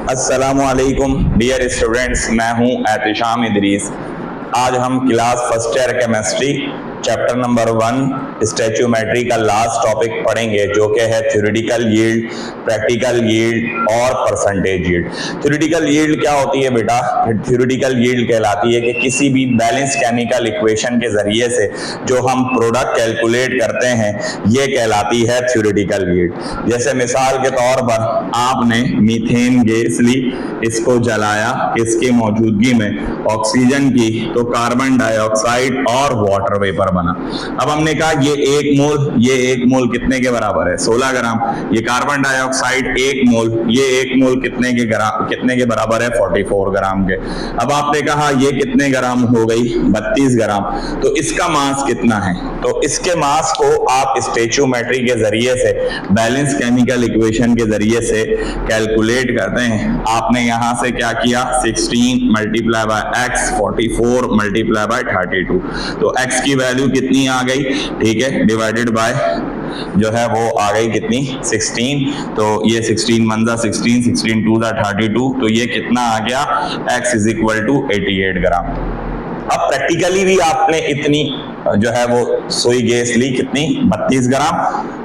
अस्सलामुअलैकुम dear students, मैं हूं एहतिशाम इदरीस। आज हम class first year chemistry chapter number 1 स्टैच्यूमेट्री का लास्ट टॉपिक पढ़ेंगे, जो कि है थ्योरेटिकल यील्ड, प्रैक्टिकल यील्ड और परसेंटेज यील्ड। थ्योरेटिकल यील्ड क्या होती है बेटा? थ्योरेटिकल यील्ड कहलाती है कि किसी भी बैलेंस केमिकल इक्वेशन के जरिए से जो हम प्रोडक्ट कैलकुलेट करते हैं, ये कहलाती है थ्योरेटिकल यील्ड। जैसे मिसाल के तौर पर आपने मीथेन गैस ली, इसको जलाया, इसकी मौजूदगी में ऑक्सीजन की तो कार्बन डाइऑक्साइड और वाटर वेपर बना। अब हमने कहा ये एक मोल कितने के बराबर है? 16 ग्राम। ये कार्बन डाइऑक्साइड एक मोल कितने के बराबर है? 44 ग्राम के। अब आपने कहा ये कितने ग्राम हो गई? 32 ग्राम। तो इसका मास कितना है? तो इसके मास को आप स्टैच्यूमेट्री के जरिए से, बैलेंस केमिकल इक्वेशन के जरिए से कैलकुलेट करते हैं। आपने यहां से क्या किया? 16 multiply by x, 44 multiply by 32। तो x की वैल्यू कितनी आ गई? ठीक है, डिवाइडेड बाय जो है वो आ गई कितनी? 16। तो ये 16 1 जा 16, 16 2 जा 32। तो ये कितना आ गया? x इज इक्वल टू 88 ग्राम। अब प्रैक्टिकली भी आपने इतनी जो है वो सोई गैस ली, कितनी? 32 ग्राम,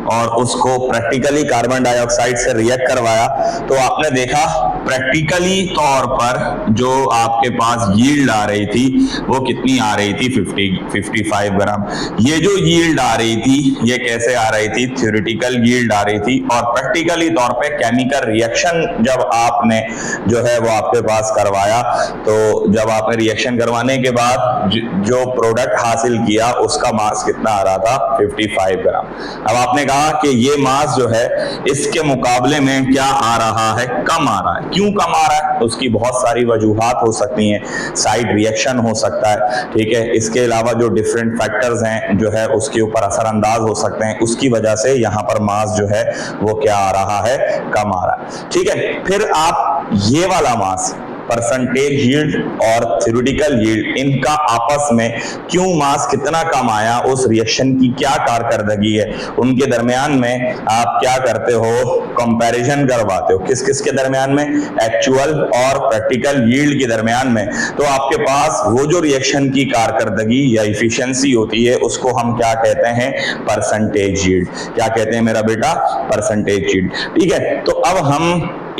और उसको प्रैक्टिकली कार्बन डाइऑक्साइड से रिएक्ट करवाया। तो आपने देखा प्रैक्टिकली तौर पर जो आपके पास यील्ड आ रही थी वो कितनी आ रही थी? 55 ग्राम। ये जो यील्ड आ रही थी ये कैसे आ रही थी? थ्योरेटिकल यील्ड आ रही थी। और प्रैक्टिकली तौर पे केमिकल रिएक्शन जब आपने जो है वो आपके पास करवाया, तो जब आपने रिएक्शन करवाने के बाद जो प्रोडक्ट हासिल किया उसका मास कितना आ रहा था? 55 ग्राम। अब आपने कहा कि ये मास जो है इसके मुकाबले में क्या आ रहा है? कम आ रहा है। क्यों कम आ रहा है? उसकी बहुत सारी वजूहात हो सकती हैं। साइड रिएक्शन हो सकता है, ठीक है। इसके अलावा जो डिफरेंट फैक्टर्स हैं जो है उसके ऊपर असरअंदाज हो सकते हैं। उसकी वजह से यहाँ पर मास जो है वो क्या आ रहा है? कम आ रहा है, ठीक है। फिर आप ये वाला मास, परसेंटेज यील्ड और थ्योरेटिकल यील्ड, इनका आपस में क्यों मास कितना कम आया, उस रिएक्शन की क्या कारकर्दगी है, उनके दरमियान में आप क्या करते हो? कंपैरिजन करवाते हो। किस किस के दरमियान में? एक्चुअल और प्रैक्टिकल यील्ड के दरमियान में। तो आपके पास वो जो रिएक्शन की कारकर्दगी या इफिशिएंसी होती है उसको हम क्या कहते हैं? Percentage yield. क्या कहते हैं मेरा बेटा? परसेंटेज यील्ड, ठीक है। तो अब हम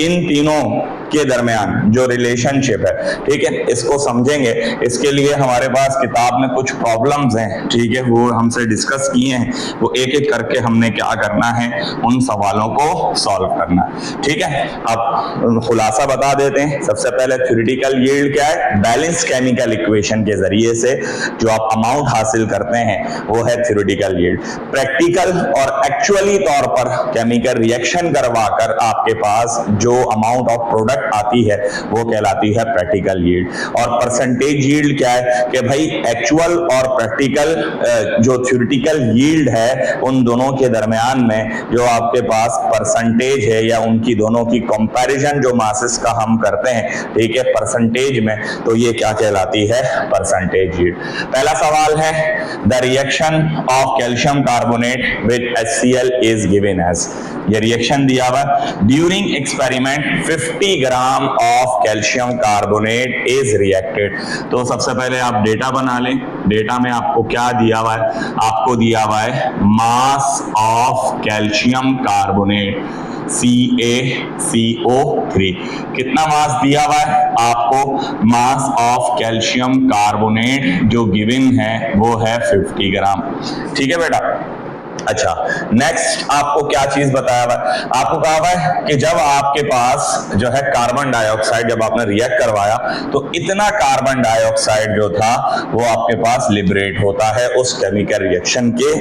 इन तीनों के दरमियान जो रिलेशनशिप है, ठीक है, इसको समझेंगे। इसके लिए हमारे पास किताब में कुछ प्रॉब्लम्स हैं, ठीक है, वो हमसे डिस्कस किए हैं। वो एक एक करके हमने क्या करना है? उन सवालों को सॉल्व करना है, ठीक है। अब खुलासा बता देते हैं। सबसे पहले थ्योरेटिकल यील्ड क्या है? बैलेंस केमिकल इक्वेशन के जरिए से जो आप अमाउंट हासिल करते हैं वो है थ्योरेटिकल यील्ड। प्रैक्टिकल और एक्चुअली तौर पर केमिकल रिएक्शन करवाकर आपके पास जो अमाउंट ऑफ प्रोडक्ट आती है वो कहलाती है प्रैक्टिकल यील्ड। और परसेंटेज यील्ड क्या है? कि भाई एक्चुअल और प्रैक्टिकल जो थ्योरेटिकल यील्ड है उन दोनों के दरमियान में जो आपके पास परसेंटेज है या उनकी दोनों की कंपैरिजन जो मासेस का हम करते हैं, ठीक है, परसेंटेज में, तो ये क्या कहलाती है? Percentage yield. पहला सवाल है, the reaction of calcium carbonate with HCl is given as. ये रिएक्शन दिया हुआ, during experiment 50 gram of calcium carbonate is reacted. तो सबसे पहले आप डेटा बना लें। डेटा में आपको क्या दिया हुआ है? आपको दिया हुआ है mass of calcium carbonate CaCO3। कितना मास दिया हुआ है आपको? मास ऑफ कैल्शियम कार्बोनेट जो गिवन है वो है 50 ग्राम, ठीक है बेटा। अच्छा, नेक्स्ट आपको क्या चीज बताया हुआ है? आपको कहा हुआ है कि जब आपके पास जो है कार्बन डाइऑक्साइड, जब आपने रिएक्ट करवाया तो इतना कार्बन डाइऑक्साइड जो था वो आपके पास लिबरेट होता है उस केमिकल रिएक्शन के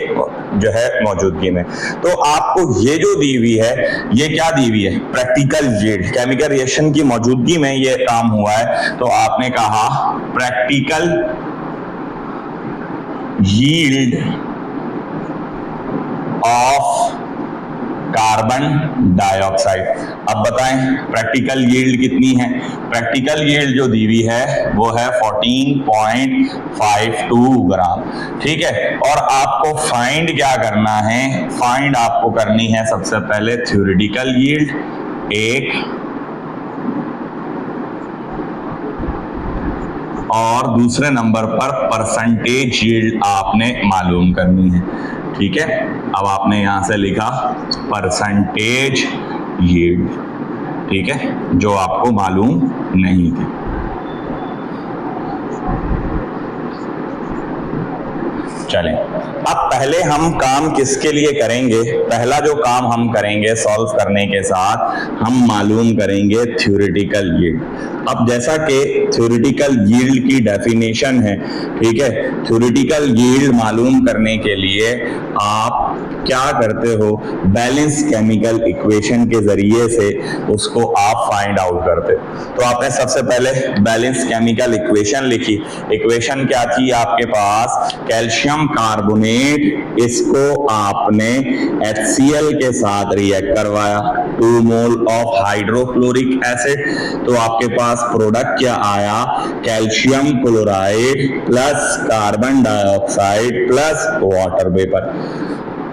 जो है मौजूदगी में। तो आपको ये जो दी हुई है, ये क्या दी हुई है? Practical yield. केमिकल रिएक्शन की मौजूदगी में ये काम हुआ है, तो आपने कहा practical yield of carbon dioxide. अब बताएं प्रैक्टिकल यील्ड कितनी है? प्रैक्टिकल यील्ड जो दी हुई है वो है 14.52 ग्राम, ठीक है। और आपको फाइंड क्या करना है? फाइंड आपको करनी है सबसे पहले थ्योरेटिकल यील्ड 1, और दूसरे नंबर पर परसेंटेज यील्ड आपने मालूम करनी है। ठीक है, अब आपने यहां से लिखा परसेंटेज यील्ड, ठीक है, जो आपको मालूम नहीं थी। चलें, अब पहले हम काम किसके लिए करेंगे? पहला जो काम हम करेंगे सॉल्व करने के साथ, हम मालूम करेंगे थ्योरेटिकल यील्ड। अब जैसा कि थ्योरेटिकल यील्ड की डेफिनेशन है, ठीक है, थ्योरेटिकल यील्ड मालूम करने के लिए आप क्या करते हो, बैलेंस केमिकल इक्वेशन के जरिए से उसको आप फाइंड आउट करते हो। तो आपने सबसे पहले बैलेंस केमिकल इक्वेशन लिखी। इक्वेशन क्या थी आपके पास? कैल्शियम कार्बोनेट, इसको आपने HCl के साथ रिएक्ट करवाया, 2 मोल ऑफ हाइड्रोक्लोरिक एसिड, तो आपके पास प्रोडक्ट क्या आया? Calcium chloride plus carbon dioxide plus water vapour.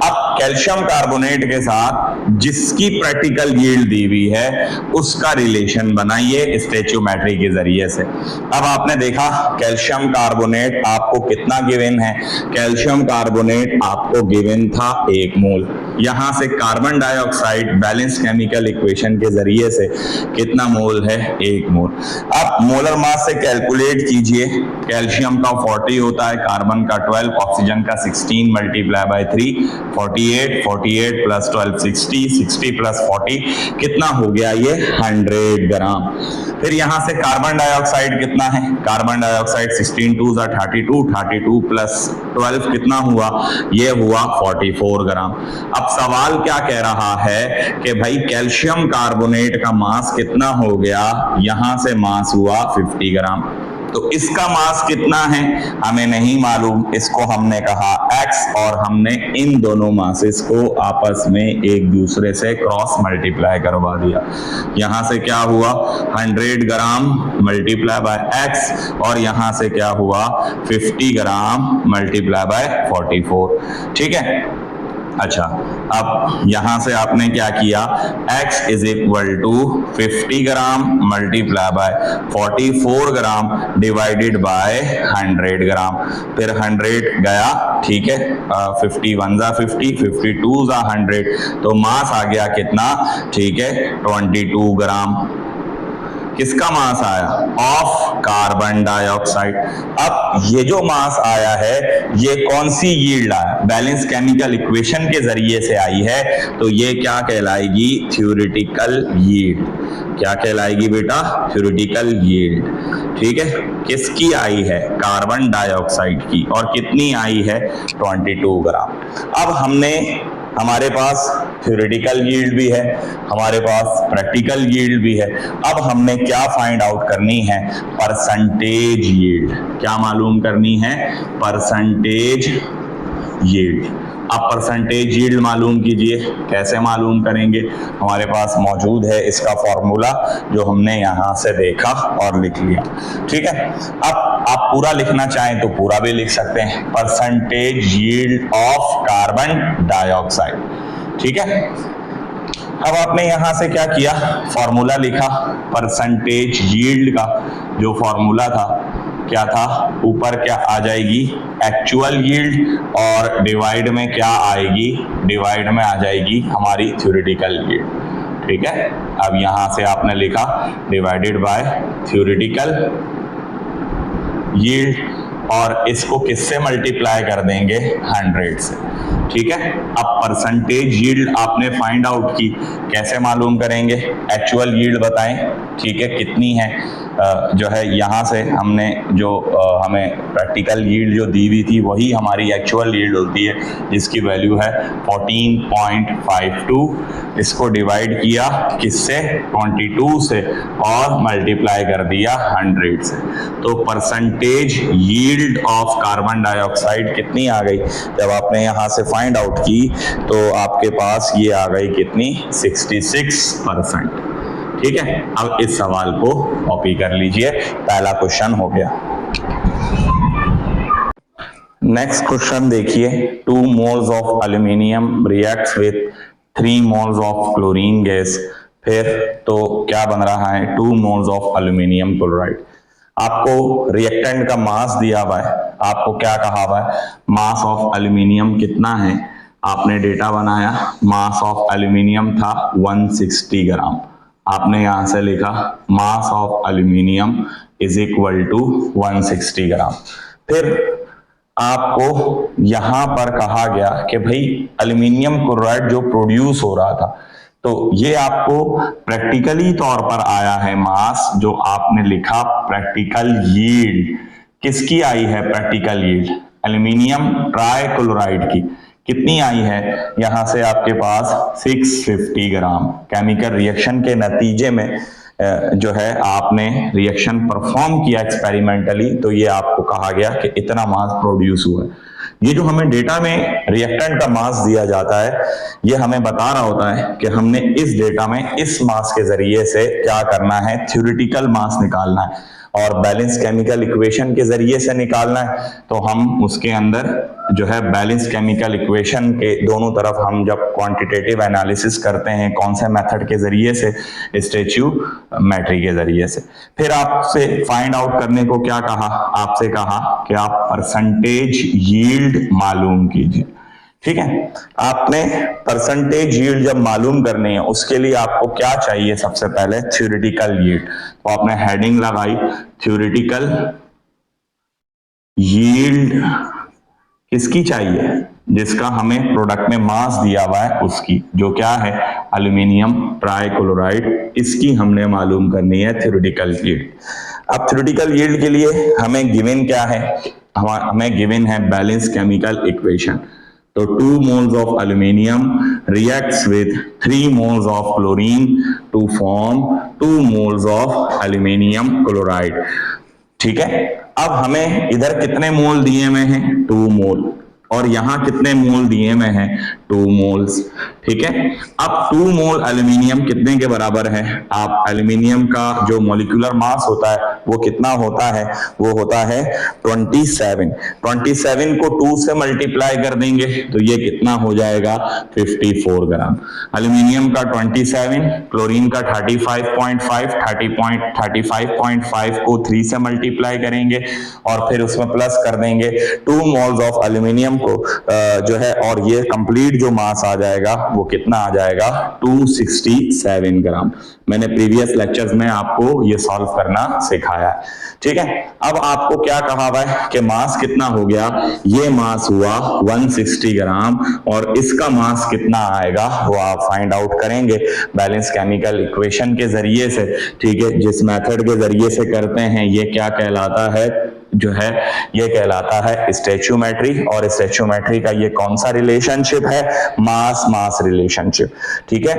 अब कैल्शियम कार्बोनेट के साथ जिसकी प्रैक्टिकल यील्ड दी हुई है उसका रिलेशन बनाइए स्टोइचियोमेट्री के जरिए से। अब आपने देखा कैल्शियम कार्बोनेट आपको कितना गिवन है? कैल्शियम कार्बोनेट आपको गिवन था 1 मोल। यहां से carbon dioxide balance chemical equation के जरिए से कितना मोल है? 1 मोल। अब मोलर मास से कैलकुलेट कीजिए। कैल्शियम का 40 होता है, कार्बन का 12, ऑक्सीजन का 16 मल्टीप्लाई बाय 3 48, 48 प्लस 12 60, 60 प्लस 40 कितना हो गया? ये 100 ग्राम। फिर यहां से कार्बन डाइऑक्साइड कितना है? कार्बन डाइऑक्साइड 16 2 32, 32 प्लस 12 कितना हुआ? ये हुआ 44 ग्राम। अब सवाल क्या कह रहा है कि भाई कैल्शियम कार्बोनेट का मास कितना हो गया? यहां से मास हुआ 50 ग्राम। तो इसका मास कितना है हमें नहीं मालूम, इसको हमने कहा x, और हमने इन दोनों मासेस को आपस में एक दूसरे से क्रॉस मल्टीप्लाई करवा दिया। यहां से क्या हुआ? 100 ग्राम मल्टीप्लाई बाय x, और यहां से क्या हुआ? 50 ग्राम मल्टीप्लाई बाय 44। ठीक है, अच्छा, अब यहां से आपने क्या किया? x is equal to 50 gram multiply by 44 gram divided by 100 gram. फिर 100 गया, ठीक है, 51 जा 50, 52 जा 100, तो मास आ गया कितना? ठीक है, 22 ग्राम। किसका मास आया? Of carbon dioxide. अब ये जो मास आया है ये कौन सी यील्ड आया? बैलेंस केमिकल इक्वेशन के जरिए से आई है, तो ये क्या कहलाएगी? Theoretical yield. क्या कहलाएगी बेटा? Theoretical yield. ठीक है, किसकी आई है? कार्बन डाइऑक्साइड की। और कितनी आई है? 22 ग्राम। अब हमारे पास थ्योरेटिकल यील्ड भी है, हमारे पास प्रैक्टिकल यील्ड भी है। अब हमने क्या फाइंड आउट करनी है? Percentage yield. क्या मालूम करनी है? Percentage yield. अब परसेंटेज यील्ड मालूम कीजिए। कैसे मालूम करेंगे? हमारे पास मौजूद है इसका फॉर्मूला, जो हमने यहां से देखा और लिख लिया। ठीक है, अब आप पूरा लिखना चाहें तो पूरा भी लिख सकते हैं, percentage yield of carbon dioxide. ठीक है, अब आपने यहां से क्या किया? फॉर्मूला लिखा परसेंटेज यील्ड का। जो फॉर्मूला था क्या था? ऊपर क्या आ जाएगी? एक्चुअल यील्ड, और डिवाइड में क्या आएगी? डिवाइड में आ जाएगी हमारी थ्योरेटिकल यील्ड। ठीक है, अब यहां से आपने लिखा डिवाइडेड बाय थ्योरेटिकल यील्ड, और इसको किससे मल्टीप्लाई कर देंगे? 100 से। ठीक है, अब परसेंटेज यील्ड आपने फाइंड आउट की। कैसे मालूम करेंगे? एक्चुअल यील्ड बताएं, ठीक है, कितनी है? जो है यहाँ से हमने जो हमें प्रैक्टिकल यील्ड जो दी हुई थी वही हमारी एक्चुअल यील्ड होती है, जिसकी वैल्यू है 14.52। इसको डिवाइड किया किससे? 22 से, और मल्टीप्लाई कर दिया 100 से। तो percentage yield of carbon dioxide कितनी आ गई? जब आपने यहाँ से फाइंड आउट की तो आपके पास ये आ गई कितनी? 66%। ठीक है, अब इस सवाल को कॉपी कर लीजिए। पहला क्वेश्चन हो गया। नेक्स्ट क्वेश्चन देखिए, 2 moles of aluminium reacts with 3 moles of chlorine gas. फिर तो क्या बन रहा है? 2 मोल्स ऑफ एल्यूमिनियम क्लोराइड। आपको रिएक्टेंट का मास दिया हुआ है, आपको क्या कहा हुआ है, मास ऑफ एल्यूमिनियम कितना है, आपने डेटा बनाया, मास ऑफ एल्यूमिनियम था 160 ग्राम, आपने यहां से लिखा mass of aluminium is equal to 160 gram. फिर आपको यहां पर कहा गया कि भाई एल्यूमिनियम क्लोराइड जो प्रोड्यूस हो रहा था, तो ये आपको प्रैक्टिकली तौर पर आया है मास, जो आपने लिखा प्रैक्टिकल यील्ड किसकी आई है, प्रैक्टिकल यील्ड एल्यूमिनियम ट्राइक्लोराइड की कितनी आई है, यहां से आपके पास 650 ग्राम। केमिकल रिएक्शन के नतीजे में जो है आपने रिएक्शन परफॉर्म किया एक्सपेरिमेंटली, तो ये आपको कहा गया कि इतना मास प्रोड्यूस हुआ है। ये जो हमें डेटा में रिएक्टेंट का मास दिया जाता है, ये हमें बता रहा होता है कि हमने इस डेटा में इस मास के जरिए से क्या करना है, थ्योरेटिकल मास निकालना है और बैलेंस केमिकल इक्वेशन के जरिए से निकालना है। तो हम उसके अंदर जो है बैलेंस केमिकल इक्वेशन के दोनों तरफ हम जब क्वांटिटेटिव एनालिसिस करते हैं, कौन से मेथड के जरिए से, स्टोइचियोमेट्री के जरिए से। फिर आपसे फाइंड आउट करने को क्या कहा, आपसे कहा कि आप परसेंटेज यील्ड मालूम कीजिए। ठीक है, आपने परसेंटेज यील्ड जब मालूम करनी है, उसके लिए आपको क्या चाहिए, सबसे पहले थ्योरेटिकल यील्ड। तो आपने हेडिंग लगाई थ्योरेटिकल यील्ड किसकी चाहिए, जिसका हमें प्रोडक्ट में मास दिया हुआ है उसकी, जो क्या है एल्यूमिनियम ट्राइक्लोराइड, इसकी हमने मालूम करनी है थ्योरेटिकल यील्ड। अब थ्योरेटिकल यील्ड के लिए हमें गिवन क्या है, हमें गिवन है बैलेंस केमिकल इक्वेशन। तो 2 moles of aluminium reacts with 3 moles of chlorine to form 2 moles of aluminium chloride। ठीक है, अब हमें इधर कितने मोल दिए हुए हैं, 2 मोल, और यहां कितने मोल दिए हुए हैं, 2 मोल्स। ठीक है, अब 2 मोल एल्यूमिनियम कितने के बराबर है, आप एल्यूमिनियम का जो मॉलिक्यूलर मास होता है वो कितना होता है, वो होता है 27। 27 को 2 से मल्टीप्लाई कर देंगे तो ये कितना हो जाएगा, 54 ग्राम। एल्यूमिनियम का 27, क्लोरीन का 35.5, 35.5 को 3 से मल्टीप्लाई करेंगे और फिर उसमें प्लस कर देंगे 2 मोल्स ऑफ एल्यूमिनियम को जो है, और ये कंप्लीट जो मास आ जाएगा वो कितना आ जाएगा, 267 ग्राम। मैंने प्रीवियस लेक्चर्स में आपको ये सॉल्व करना सिखाया है। ठीक है, अब आपको क्या कहा हुआ है कि मास कितना हो गया, ये मास हुआ 160 ग्राम और इसका मास कितना आएगा वो आप फाइंड आउट करेंगे बैलेंस केमिकल इक्वेशन के जरिए से। ठीक है, जिस मेथड के जरिए से करते हैं ये क्या कहलाता है, जो है ये कहलाता है स्टोइचियोमेट्री, और स्टोइचियोमेट्री का ये कौन सा रिलेशनशिप है, मास मास रिलेशनशिप। ठीक है,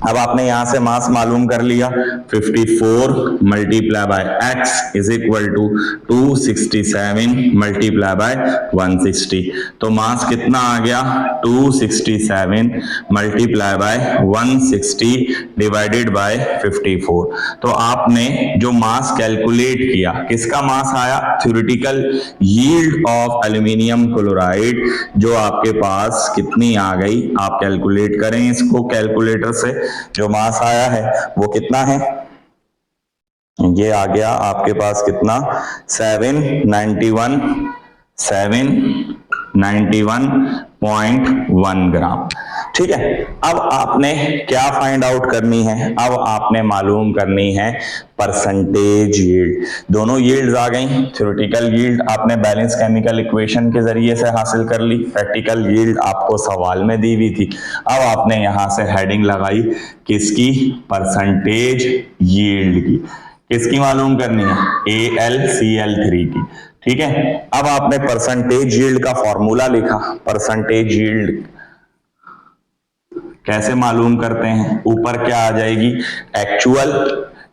अब आपने यहां से मास मालूम कर लिया, 54 multiply by x is equal to 267 multiply by 160। तो मास कितना आ गया, 267 मल्टीप्लाई बाय 160 डिवाइडेड बाय 54। तो आपने जो मास कैलकुलेट किया, किसका मास आया, theoretical yield of aluminium chloride, जो आपके पास कितनी आ गई, आप कैलकुलेट करें इसको कैलकुलेटर से, जो मास आया है वो कितना है, ये आ गया आपके पास कितना, 791.1 ग्राम। ठीक है, अब आपने क्या फाइंड आउट करनी है, अब आपने मालूम करनी है परसेंटेज यील्ड। दोनों यील्ड्स आ गई, थ्योरेटिकल यील्ड आपने बैलेंस केमिकल इक्वेशन के जरिए से हासिल कर ली, प्रैक्टिकल यील्ड आपको सवाल में दी हुई थी। अब आपने यहां से हेडिंग लगाई किसकी, परसेंटेज यील्ड की। किसकी मालूम करनी है, AlCl3 की। ठीक है, अब आपने परसेंटेज यील्ड का फॉर्मूला लिखा। परसेंटेज यील्ड कैसे मालूम करते हैं, ऊपर क्या आ जाएगी, एक्चुअल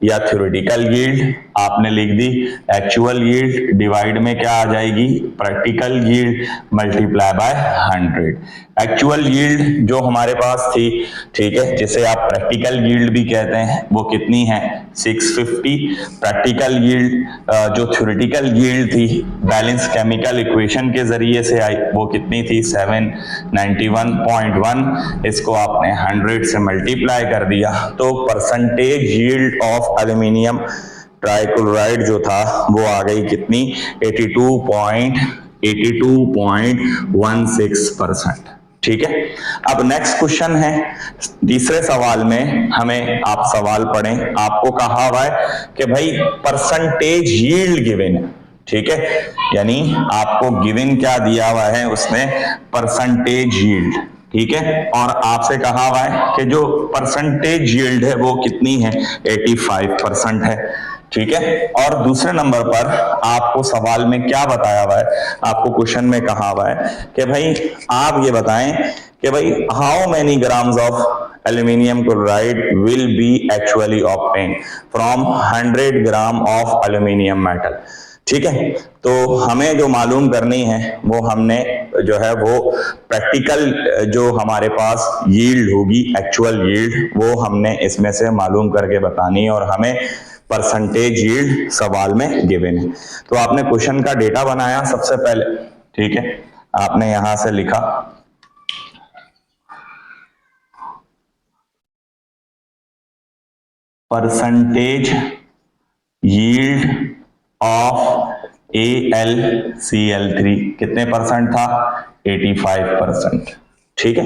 या थ्योरेटिकल यील्ड, आपने लिख दी एक्चुअल यील्ड डिवाइड में क्या आ जाएगी, practical yield multiply by 100। Actual yield जो हमारे पास थी, ठीक है, जिसे आप प्रैक्टिकल यील्ड भी कहते हैं, वो कितनी है, 650। प्रैक्टिकल यील्ड जो थ्योरेटिकल यील्ड थी बैलेंस केमिकल इक्वेशन के जरिए से आई, वो कितनी थी, 791.1। इसको आपने 100 से मल्टीप्लाई कर दिया, तो percentage yield of aluminium trichloride जो था वो आ गई कितनी, 82.16%। ठीक है। अब नेक्स्ट क्वेश्चन है, तीसरे सवाल में हमें आप सवाल पढ़ें, आपको कहा हुआ है कि भाई परसेंटेज यील्ड गिवन है। ठीक है, यानी आपको गिवन क्या दिया हुआ है उसमें, परसेंटेज यील्ड। ठीक है, और आपसे कहा हुआ है कि जो परसेंटेज यील्ड है वो कितनी है, 85% है। ठीक है, और दूसरे नंबर पर आपको सवाल में क्या बताया हुआ है, आपको क्वेश्चन में कहा हुआ है कि भाई आप ये बताएं कि भाई how many grams of aluminium chloride will be actually obtain from 100 gram of aluminium metal. ठीक है, तो हमें जो मालूम करनी है वो हमने जो है वो प्रैक्टिकल जो हमारे पास यील्ड होगी, एक्चुअल यील्ड, वो हमने इसमें से मालूम करके बतानी है, और हमें परसेंटेज यील्ड सवाल में गिवन है। तो आपने क्वेश्चन का डेटा बनाया सबसे पहले। ठीक है, आपने यहां से लिखा परसेंटेज यील्ड ऑफ AlCl3 कितने परसेंट था, 85%। ठीक है,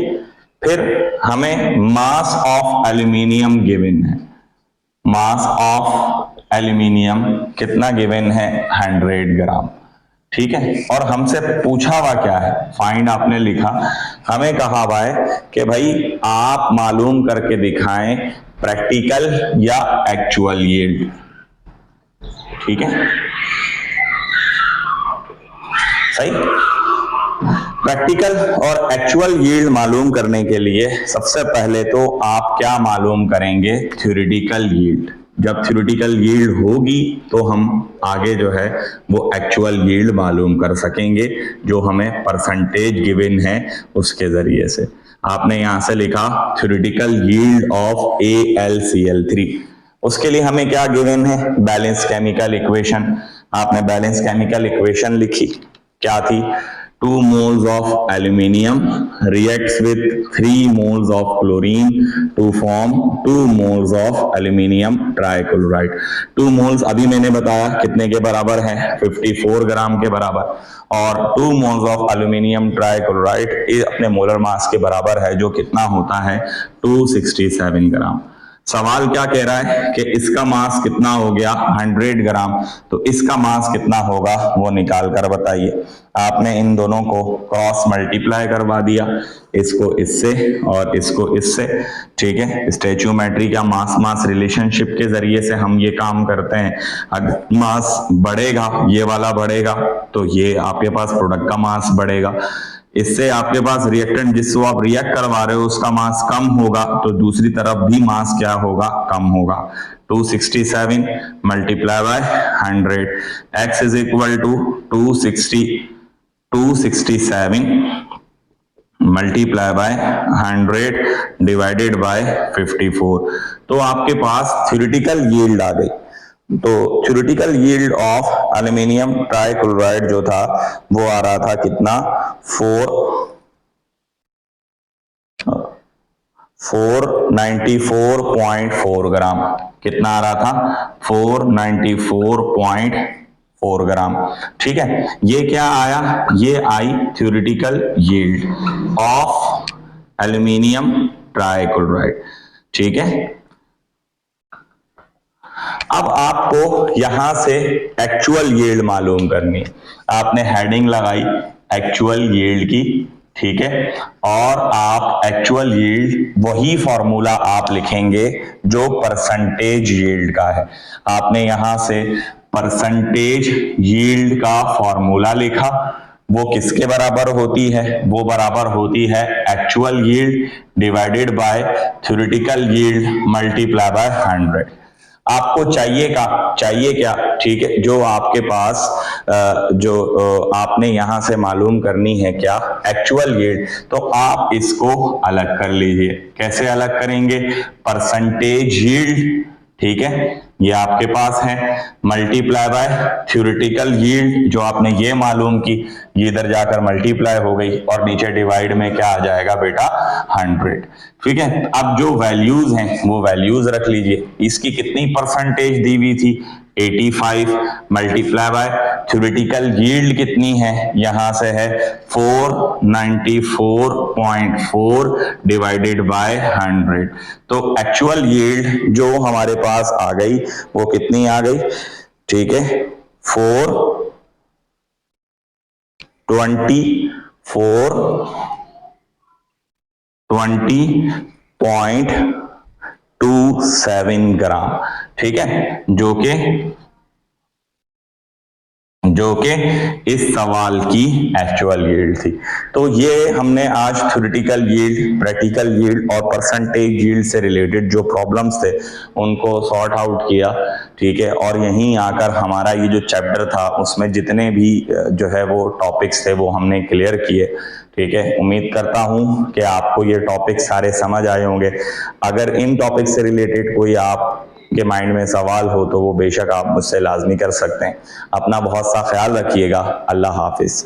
फिर हमें मास ऑफ एल्यूमिनियम गिवन है, मास ऑफ एल्यूमिनियम कितना गिवन है, 100 ग्राम। ठीक है, और हमसे पूछा हुआ क्या है, फाइंड आपने लिखा, हमें कहा हुआ है कि भाई आप मालूम करके दिखाएं प्रैक्टिकल या एक्चुअल यील्ड। ठीक है, सही। प्रैक्टिकल और एक्चुअल यील्ड मालूम करने के लिए सबसे पहले तो आप क्या मालूम करेंगे, थ्योरेटिकल यील्ड। जब थ्योरेटिकल यील्ड होगी तो हम आगे जो है वो एक्चुअल यील्ड मालूम कर सकेंगे, जो हमें परसेंटेज गिवन है उसके जरिए से। आपने यहां से लिखा थ्योरेटिकल यील्ड ऑफ AlCl3, उसके लिए हमें क्या गिवन है, बैलेंस केमिकल इक्वेशन। आपने बैलेंस केमिकल इक्वेशन लिखी, क्या थी, 2 moles of aluminium reacts with 3 moles of chlorine to form 2 moles of aluminium trichloride। 2 moles अभी मैंने बताया कितने के बराबर है, 54 ग्राम के बराबर, और 2 moles of aluminium trichloride ये अपने मोलर मास के बराबर है, जो कितना होता है, 267 ग्राम। सवाल क्या कह रहा है कि इसका मास कितना हो गया, 100 ग्राम, तो इसका मास कितना होगा वो निकाल कर बताइए। आपने इन दोनों को क्रॉस मल्टीप्लाई करवा दिया, इसको इससे और इसको इससे। ठीक है, स्टैच्यूमेट्री का मास मास रिलेशनशिप के जरिए से हम ये काम करते हैं। अगर मास बढ़ेगा, ये वाला बढ़ेगा, तो ये आपके पास प्रोडक्ट का मास बढ़ेगा। इससे आपके पास रिएक्टेंट जिसको आप रिएक्ट करवा रहे हो उसका मास कम होगा, तो दूसरी तरफ भी मास क्या होगा, कम होगा। 267 multiply by 100, x is equal to 267 multiply by 100 divided by 54। तो आपके पास थ्योरेटिकल यील्ड आ गई। तो theoretical yield of aluminium trichloride जो था वो आ रहा था कितना, 494.4 ग्राम। कितना आ रहा था, 494.4 ग्राम। ठीक है, ये क्या आया, ये आई theoretical yield of aluminium trichloride. ठीक है, अब आपको यहां से एक्चुअल यील्ड मालूम करनी है। आपने हेडिंग लगाई एक्चुअल यील्ड की। ठीक है, और आप एक्चुअल यील्ड वही फॉर्मूला आप लिखेंगे जो परसेंटेज यील्ड का है। आपने यहां से परसेंटेज यील्ड का फॉर्मूला लिखा, वो किसके बराबर होती है, वो बराबर होती है actual yield divided by theoretical yield multiply by 100। आपको चाहिए क्या, ठीक है, जो आपके पास आपने यहां से मालूम करनी है क्या, एक्चुअल यील्ड, तो आप इसको अलग कर लीजिए। कैसे अलग करेंगे, परसेंटेज यील्ड, ठीक है, ये आपके पास है, मल्टीप्लाई बाय थ्योरेटिकल यील्ड जो आपने ये मालूम की, ये इधर जाकर मल्टीप्लाई हो गई, और नीचे डिवाइड में क्या आ जाएगा बेटा, 100। ठीक है, अब जो वैल्यूज हैं वो वैल्यूज रख लीजिए। इसकी कितनी परसेंटेज दी हुई थी, 85 मल्टीप्लाई बाय थ्योरेटिकल यील्ड कितनी है, यहां से है 494.4 डिवाइडेड बाय 100। तो एक्चुअल यील्ड जो हमारे पास आ गई वो कितनी आ गई, ठीक है, 420.27 ग्राम, ठीक है, जो कि इस सवाल की एक्चुअल यील्ड थी। तो ये हमने आज थ्योरेटिकल यील्ड, प्रैक्टिकल यील्ड और परसेंटेज यील्ड से रिलेटेड जो प्रॉब्लम्स थे उनको सॉर्ट आउट किया, ठीक है। और यहीं आकर हमारा ये जो चैप्टर था उसमें जितने भी जो है वो टॉपिक्स थे वो हमने क्लियर किए, ठीक है। उम्मीद करता हूं कि आपको ये टॉपिक सारे समझ आए होंगे। अगर इन टॉपिक से रिलेटेड कोई आप के माइंड में सवाल हो तो वो बेशक आप मुझसे लाजमी कर सकते हैं। अपना बहुत सा ख्याल रखिएगा। अल्लाह हाफिज।